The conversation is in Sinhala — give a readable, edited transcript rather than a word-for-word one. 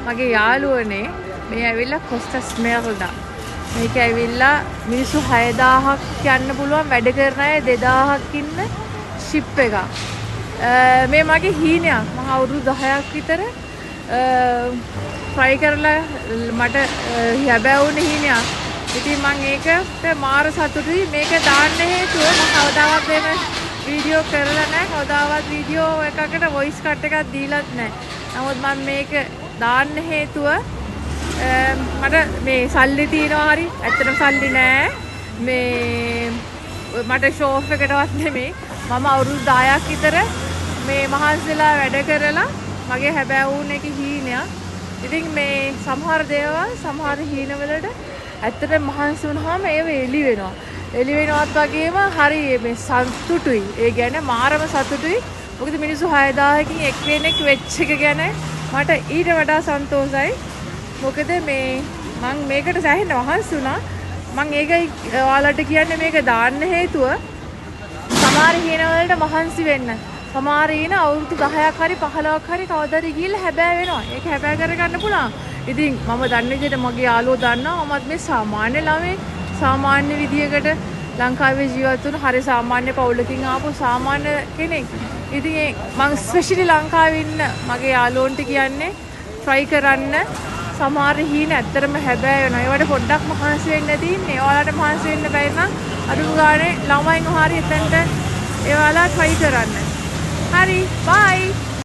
මගේ යාළුවනේ මේ ඇවිල්ලා කොස්ටස් ස්මෙල්ඩා. මේක ඇවිල්ලා මිනිස්සු 6000ක් යන්න පුළුවන් වැඩ කරන අය 2000ක් ඉන්න ෂිප් එකක්. මේ මගේ හීනයක්. මම අවුරුදු 10ක් විතර ට්‍රයි කරලා මට හැබැවුනේ හීනයක්. ඉතින් මම ඒකට මාර සතුටුයි. මේක දාන්න හේතුව මම කවදාවත් එහෙම වීඩියෝ කරලා නැහැ. කවදාවත් වීඩියෝ එකකට වොයිස් කට් එකක් දීලත් නැහැ. නමුත් මම මේක දාන්න හේතුව මට මේ සල්ලි තියනවා හරි ඇත්තටම සල්ලි නෑ මේ මට ෂෝ ඔෆ් එකටවත් නෙමෙයි මම අවුරුදු 10ක් විතර මේ මහන්සිලා වැඩ කරලා මගේ හැබෑවුන් එක හීනයක්. ඉතින් මේ සමහර දේවල් සමහර හීනවලට ඇත්තටම මහන්සි වුණාම ඒව එළි වෙනවා. එළි වෙනවත් වගේම හරි මේ සතුටුයි. ඒ කියන්නේ මාරම සතුටුයි. මොකද මිනිස්සු 6000කින් එක්කෙනෙක් වෙච්ච එක ගැන මට ඊට වඩා සන්තෝෂයි. මොකද මේ මම මේකට සෑහෙන මහන්සි වුණා. මම ඒකයි ඔයාලට කියන්නේ මේක දාන්න හේතුව සමහර හීන වලට මහන්සි වෙන්න. සමහර හීන අවුරුදු 10ක් හරි 15ක් හරි කවදාද ගිහිල්ලා හැබෑ වෙනවා. ඒක හැබෑ කරගන්න පුළුවන්. ඉතින් මම දන්න විදිහට මගේ යාළුවෝ දන්නවා මමත් මේ සාමාන්‍ය ළමෙක් සාමාන්‍ය විදියකට ලංකාවේ ජීවත් වුණු හරි සාමාන්‍ය පවුලකින් ආපු සාමාන්‍ය කෙනෙක්. ඉතින් මම ස්පෙෂලි ලංකාවේ ඉන්න මගේ යාළුවන්ට කියන්නේ try කරන්න සමහර හීන ඇත්තටම හැබෑ වෙනවා. ඒවට පොඩ්ඩක් මහන්සි වෙන්න තියෙන්නේ. ඔයාලට මහන්සි වෙන්න බැරි නම් අඩු ගානේ ළමයින් හරි එතනට ඒවාලා try කරන්න. හරි bye